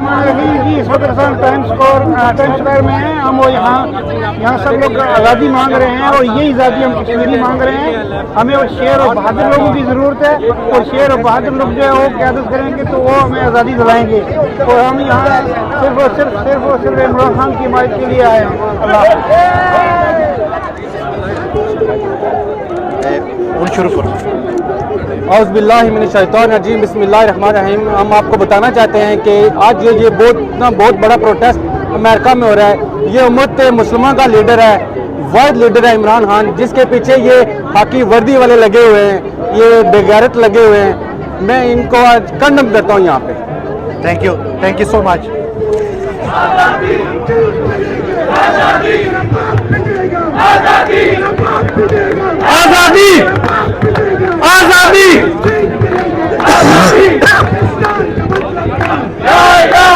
जी, इस वक्त times square में हैं हम। वो यहाँ सब लोग आज़ादी मांग रहे हैं और यही आज़ादी हम कश्मीरी मांग रहे हैं। हमें वो शेर और बहादुर लोगों की ज़रूरत है और शेर और बहादुर लोग जो है वो क़यादत करेंगे तो वो हमें आज़ादी दिलाएंगे। और हम यहाँ सिर्फ और सिर्फ इमरान खान की हिमायत के लिए आए हैं। अल्लाह औज़ुबिल्लाहिमिनश्शैतानिर्रजीम बिस्मिल्लाहिर्रहमानिर्रहीम। हम आपको बताना चाहते हैं कि आज ये बहुत बड़ा प्रोटेस्ट अमेरिका में हो रहा है। ये उम्मत मुस्लिमा का लीडर है, वाहिद लीडर है इमरान खान, जिसके पीछे ये खाकी वर्दी वाले लगे हुए हैं, ये बेगैरत लगे हुए हैं। मैं इनको आज कंडम करता हूँ यहाँ पे। Thank you so much. आजादी